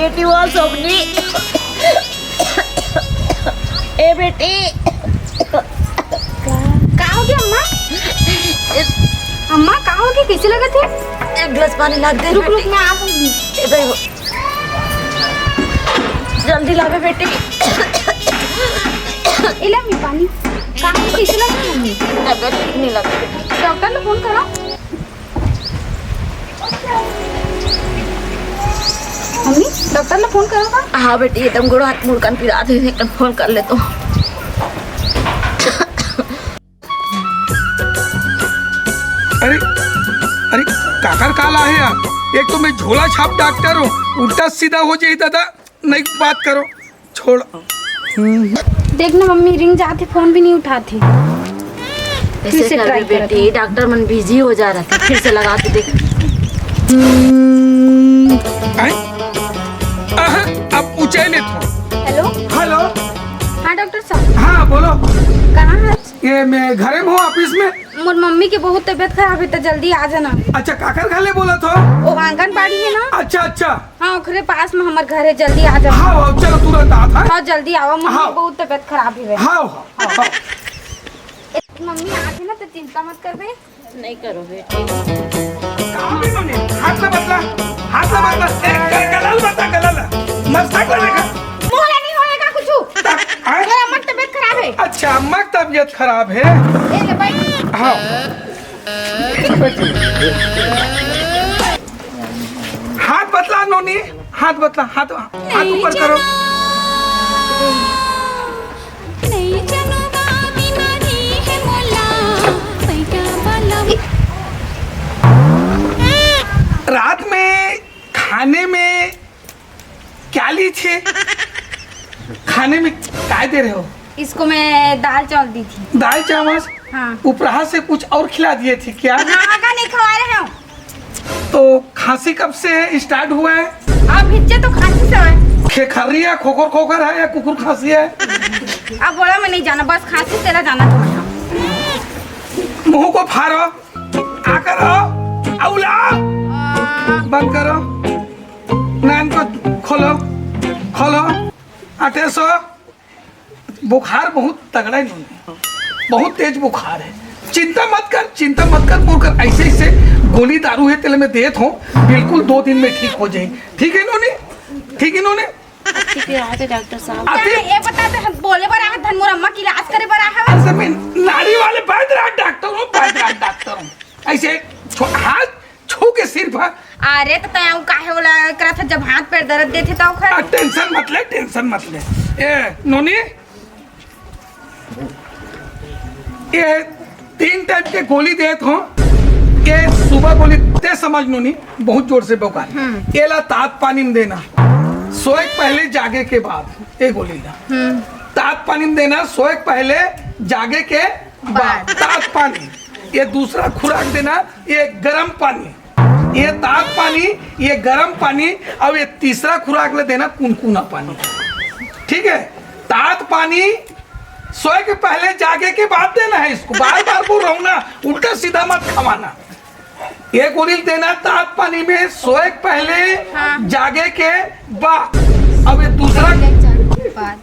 बेटी वो सोगनी। ए बेटी कहाँ हो गया अम्मा? अम्मा कहाँ हो गई? कैसे लगा थे? एक गिलास पानी ला दे। रुक रुक मैं आप जल्दी ला बे बेटी। इला मी पानी। कहाँ हो? कैसे लगा मम्मी? तबीयत ठीक नहीं लग रही। डॉक्टर ने फोन करा। मम्मी डॉक्टर ने फोन करा था? हाँ बेटी एकदम गोड़ हाथ मुड़कन पिरा थे, एकदम फोन कर ले तो। अरे अरे काकर काला है आप। एक तो मैं झोला छाप डॉक्टर हूँ, उल्टा सीधा हो जाए दादा। नहीं बात करो, छोड़। देखना मम्मी रिंग जाती, फोन भी नहीं उठाती। ऐसे कर रही बेटी, डॉक्टर मन बिजी हो जा रहा था, फिर से लगा के देख। अब ऊंचाई ले तो। Hello hello. हाँ डॉक्टर साहब। हाँ बोलो। कहाँ है? ये मैं घरे में हूँ, ऑफिस में। मोर मम्मी की बहुत तबीयत खराब है, तो जल्दी आ जाना। अच्छा काकर खाले बोला था? वो आंगनबाड़ी है ना? अच्छा अच्छा। हाँ ओकरे पास में हमारे घर है, जल्दी आ जाना। हाँ चलो तुरंत आता है। हाँ जल्दी आओ, मम्मी हाँ। की बहुत तबीयत खराब है। हाँ हाँ। मम्मी आती ना तो चिंता मत कर बे। नहीं करो बेटी। कहाँ भी मम्मी? हाथ से बदला, हाथ से बदला। गलल बता, गलल मस्तक लगेगा। मोला नहीं होएगा कुछ। मेरा अम्मा की तबीयत खराब है। अच्छा अम्मा की तबीयत खराब है। ए ले भाई। हाँ हाथ बदला नोनी, हाथ बदला, हाथ हाथ ऊपर करो। रात में खाने में क्या ली थी? खाने में क्या दे रहे हो? इसको मैं दाल चावल दी थी। दाल चावल? हाँ। उपराहा से कुछ और खिला दिए थे क्या? आगा नहीं खवा रहे हो। तो खांसी कब से स्टार्ट हुआ है? अब हिच्चे तो खांसी से है। खेखरी है, खोखर खोखर है या कुकुर खांसी है? अब बड़ा में नहीं जाना, बस खांसी तेरा जाना था। मुंह को फाड़ो, आ करो, औला बंद करो, नान को खोलो खोलो। अटे सो बुखार बहुत तगड़ा है, बहुत तेज बुखार है। चिंता मत कर, चिंता मत कर, मुड़ कर ऐसे ऐसे गोली दारू है तेल में देत हो, बिल्कुल 2 दिन में ठीक हो जाए। ठीक है इन्होंने, ठीक है इन्होंने। डॉक्टर साहब आते ये बताते हम बोले बरा है, धन मोर अम्मा की इलाज करे बरा है। ऐसे मैं नाड़ी वाले बैदराज डॉक्टर हूँ, बैदराज डॉक्टर हूँ। ऐसे हाथ छू के सिर पर। अरे तो तय काहे बोला करा था, जब हाथ पैर दर्द देते तो खैर। टेंशन मत ले, टेंशन मत ले। ए नोनी, ये 3 टाइप के गोली देत हो। ये सुबह गोली ते समझ नोनी, बहुत जोर से बुखार। केला तात पानी में देना, सोए पहले जागे के बाद। ये गोली ला तात पानी में देना, सोए पहले जागे के बाद तात पानी। ये दूसरा खुराक देना, ये गर्म पानी, ये तात पानी, ये गर्म पानी। और ये तीसरा खुराक ले देना कुनकुना पानी। ठीक है, तात पानी सोए के पहले जागे के बाद देना है। इसको बार बार बोल रहा हूं ना, उल्टा सीधा मत खवाना। ये गोली देना तात पानी में, सोए के पहले जागे के बाद। अब ये दूसरा,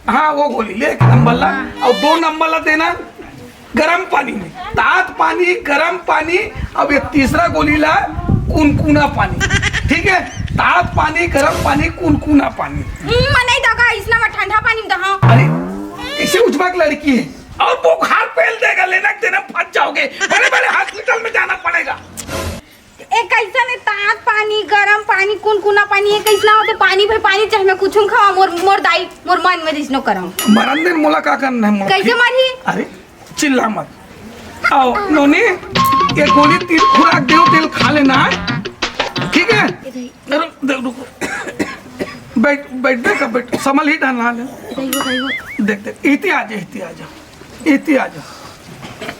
हाँ वो गोली ले, 1 नंबर ला। और 2 नंबर ला देना गरम पानी में, तात पानी गरम पानी। अब ये तीसरा गोली ला कुनकुना पानी। ठीक है, तात पानी गरम पानी कुनकुना पानी। नहीं दगा, इसना में ठंडा पानी में दहा। अरे इसे उजबक लड़की है और बुखार फैल देगा, लेना देना फंस जाओगे, बड़े बड़े हॉस्पिटल में जाना पड़ेगा। एक कैसा ने तात पानी गरम पानी कुनकुना पानी, एक कैसा होते पानी भाई पानी चाहे मैं कुछ खावा, मोर दाई मोर मन में दिसनो करम। मरन दिन मोला का करना है? कैसे मरी? अरे चिल्ला मत। आओ नोनी, ये गोली 3 खुराक दो, तेल खा लेना है। ठीक है, रुको, बैठ बैठ देखा, बैठ संभल ही डालना है। देख देख, इतनी आ जा, इतनी आ जा, इतनी आ जा,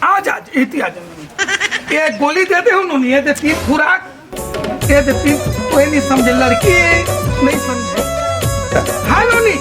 आ जा, इतनी आ जा। ये गोली दे दे उन्होंने, ये दे 3 खुराक, ये दे 3। कोई नहीं समझे, लड़की नहीं समझे। हाँ नोनी,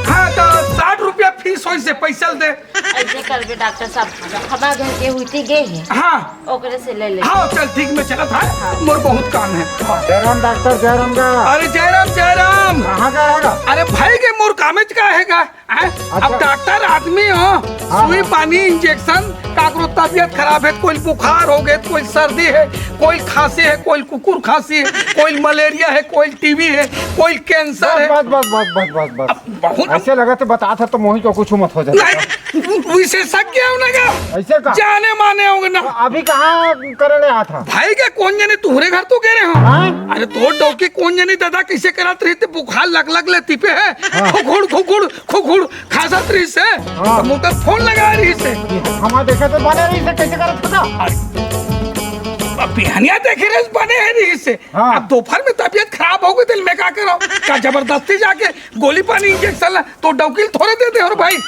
हाँ तो 60 रुपया फीस सोच से पैसा दे। ऐसे कर बे डॉक्टर साहब, हमारा घर के हुई गए हैं, हाँ ओकरे से ले ले। हाँ चल ठीक, मैं चला था, मोर बहुत काम है। जयराम डॉक्टर जयराम का। अरे जयराम जयराम। कहाँ का है? अरे भाई के मोर कामेज का हैगा। अब डॉक्टर आदमी हो, सुई पानी इंजेक्शन, काकरो तबियत खराब है, कोई बुखार हो गए, कोई सर्दी है, कोई खांसी है, कोई कुकुर खांसी है, कोई मलेरिया है, कोई टीबी है, कोई कैंसर है। बस बस बस बस बस बस अब बहुत ऐसे लगा तो बता था तो मोहित को कुछ मत हो जाए। नहीं, विशेषज्ञ हो ना का, ऐसे का जाने माने होगे ना। अभी कहाँ करे आया था? भाई के कौन जाने तुम्हारे घर तो गए हो? हाँ? अरे तो डॉक्टर कौन जाने दादा कैसे कराते रहते, बुखार लग लेती पे है, खुखुड़ खुखुड़ खुखुड़ खासत रही से, हाँ। तो मुंह पर फोन लगा रही से। हमारे देखे तो बने रही से कैसे करत था? अब बिहानिया देखे रहे बने हैं रही से। हाँ। अब दोपहर में तबीयत खराब हो गई, दिल में क्या करो, क्या जबरदस्ती जाके गोली पानी इंजेक्शन ला तो डॉक्टर थोड़े देते और भाई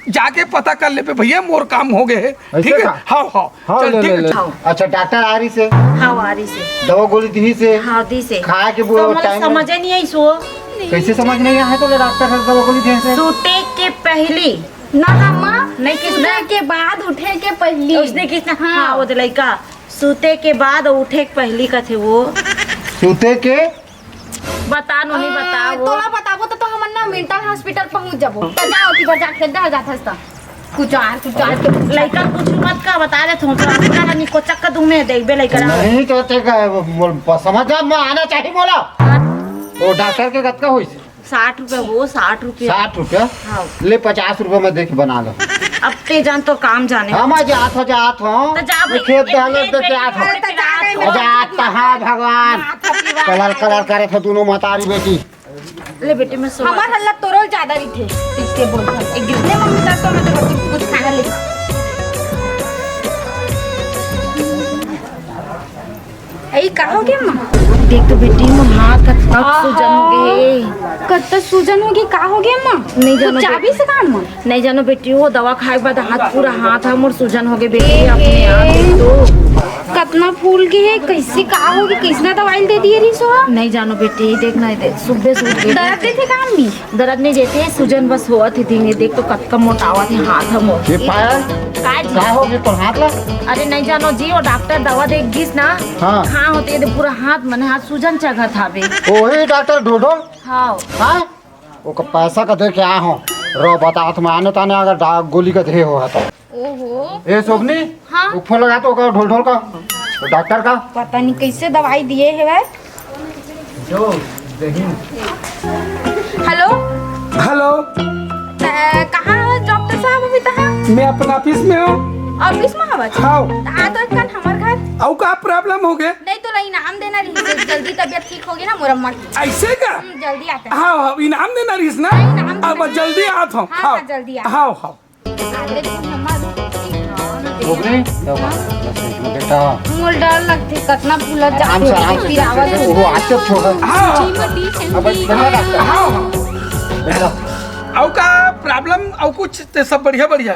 जाके पता कर ले पे भैया मोर काम हो गए है। ठीक है, हाँ हाँ हाँ चल ले ठीक ले है। ले। अच्छा डॉक्टर आ रही से हाँ वारी से, दवा गोली दी से हाँ दी से। खाए के तो वो मतलब टाइम समझे नहीं आई सो, कैसे समझ नहीं आया तो डॉक्टर का दवा गोली दे से? सूते के पहली ना हम नहीं किसने उठे के बाद उठे के पहली उसने किसने, हाँ वो लड़का सूते के बाद और उठे के पहली का थे वो। सूते के बता नो नहीं बता वो। तोला बताबो तो हमन ना मेंटल हॉस्पिटल पहुंच जाबो। तो जाओ की बजा के दा जात हस्ता कुछ आर के लड़का कुछ मत का बता रहे थे, तो अपना रानी को चक्कर दूंगे देखबे लड़का। नहीं तो समझ में आना चाहिए बोला। वो डॉक्टर के कत का हुई 60 रुपए वो 60 रुपए। 60 रुपया हाँ ले 50 रुपया में देख बना लो। अब ते जान तो काम जाने। हम जात हो तो जा भाई, खेत दहले दे के आत हो जात हाँ भगवान कलर कलर करे थे दोनों मतारी बेटी। ले बेटी मैं सो हमार हल्ला तोरल ज्यादा रही थे इसके बोल एक गिरने मम्मी तक तो मैं तो रोटी कुछ खाना ले। ऐ का हो गया मां? देख तो बेटी मोर हाथ का सूजन हो गए। कत्ता सूजन होगी का हो गया मां? नहीं जानो चाबी से कान मां? नहीं जानो बेटी, वो दवा खाए के बाद हाथ पूरा हाथ है मोर सूजन हो गए बेटी अपने आप तो। कतना फूल के है कैसे का होगी, किसने दवाई दे दिए रही सो? नहीं जानो बेटी, देख ना दे सुबह सूज गए। दर्द देते काम भी दर्द नहीं देते, सूजन बस हुआ थी धींगे। देख तो कत का मोटावा थे हाथ है मोर। ये पाया जी? का हो गया तो हाथ ला? अरे नहीं जानो जी, वो डॉक्टर दवा देख गीस ना। हाँ। हाँ होते दे पूरा हाथ मने हाथ सूजन चढ़ा था बे। वही डॉक्टर ढूंढो। हाँ हाँ वो का पैसा का दे के आ हो रो बता तुम आने ताने अगर गोली का दे हो तो। ओहो ए सोबनी हाँ। ऊपर लगा तो ढोल ढोल का तो डॉक्टर का पता नहीं कैसे दवाई दिए है वे। जो दही हेलो हेलो, कहाँ है डॉक्टर साहब अभी तक? मैं अपना ऑफिस में हूँ। ऑफिस में हवा हाँ आ तो कल हमार घर और का प्रॉब्लम हो गए? नहीं तो नहीं इनाम देना रही जल्दी तबीयत ठीक होगी ना मुरम्मा की। ऐसे का? जल्दी आता है। हाँ हाँ इनाम देना रहीस ना। नहीं, इनाम देना अब जल्दी आत हूँ। हाँ, जल्दी आ। हाँ हाँ अरे तुम हमार सोबनी बेटा मोल डर लगती कतना फूला आराम से आराम फिर आवाज से वो आचर छोड़ हाँ अब बढ़िया डॉक्टर हाँ हाँ। बेटा और का प्रॉब्लम और कुछ ते सब बढ़िया बढ़िया,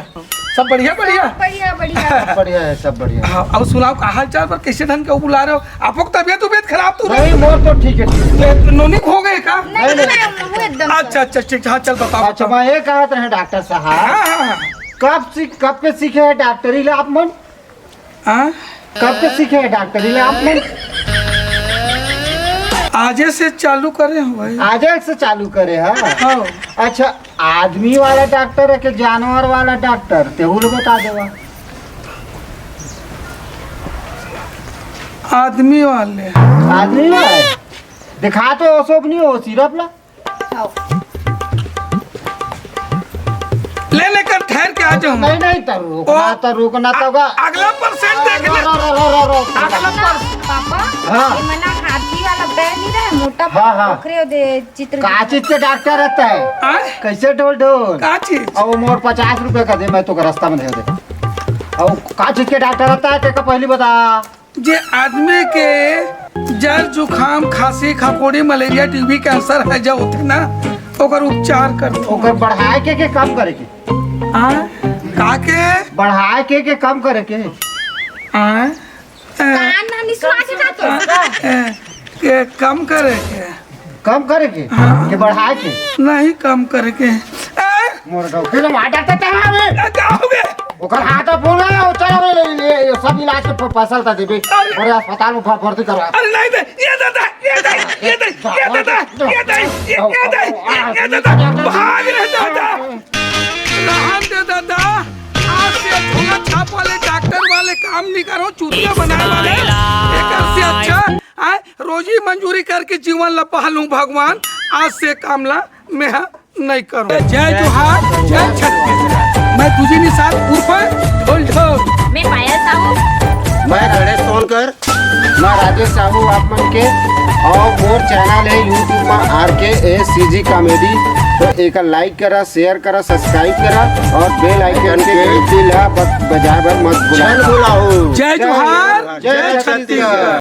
सब बढ़िया बढ़िया। बढ़िया बढ़िया। बढ़िया है सब बढ़िया। हाँ और सुनाओ का हाल चाल पर कैसे ढंग के बुला रहे हो? आपको तबियत उबियत खराब तो नहीं मोर तो ठीक है ठीक है। नोनिक हो गए का? नहीं मैं हूँ एकदम अच्छा अच्छा ठीक, हाँ चल बताओ। अच्छा मैं ये कहते हैं डॉक्टर साहब हाँ हाँ कब के सीखे है डॉक्टरी ले आप मन? हाँ कब के सीखे है डॉक्टरी ले आप मन? आजे से चालू करे हो भाई। आज से चालू करे है। हाँ अच्छा आदमी वाला डॉक्टर है कि जानवर वाला डॉक्टर तेहू लोग बता देवा। आदमी वाले आदमी वाला दिखा तो सब नहीं हो सिर्फ ला ले लेकर ठहर के आ जाऊँ। नहीं नहीं तो रुकना तो होगा। अगला परसेंट देख ले। अगला पर पापा हाँ। ये मना हाथी वाला बैग नहीं रहा मोटा हाँ, हाँ। पोखरे दे चित्र का चीज के डॉक्टर रहता है आए? कैसे ढोल ढोल का चीज? और वो मोर 50 रुपए का दे मैं तो रास्ता में दे दे। और का चीज के डॉक्टर रहता है का पहली बता। जे आदमी के जर जुखाम खांसी खपोड़ी मलेरिया टीबी कैंसर है जो होते ना ओकर उपचार कर ओकर बढ़ाए के कम करे के का के बढ़ाए के कम करे के आए? कान ना निसवा के ना तो के कम करे के कम करे के हाँ। कि बढ़ाए के नहीं कम करे के मोर डॉक्टर ने मार डालता था हमें क्या हो गया? ओकर हाथ फूल गया और चलो ये सब इलाज के पैसा ता देबे और अस्पताल में भर्ती करवा अरे नहीं दे, ये दादा, ये दे, ये दे, ये दादा, ये दे, ये दे, ये दादा, भाग रहे दादा। रहम दे दादा, आज से झोला छाप वाले डॉक्टर वाले काम नहीं करो, चूतिया बनाने वाले। एक से अच्छा आए रोजी मंजूरी करके जीवन ला पहलू भगवान। आज से कामला मैं नहीं करूँ। जय जोहार, जय छत्तीसगढ़। मैं तुझी निसार उर्फ ढोल ढोल। मैं पायल साहू। मैं गणेश सोनकर। मैं राजेश साहू आप मन के और मोर चैनल है यूट्यूब में RKACG कॉमेडी। तो एक लाइक करा, शेयर करा, सब्सक्राइब करा और बेल आइकन के घंटी ला बजाए मत भूलाओ। जय जोहार, जय छत्तीसगढ़।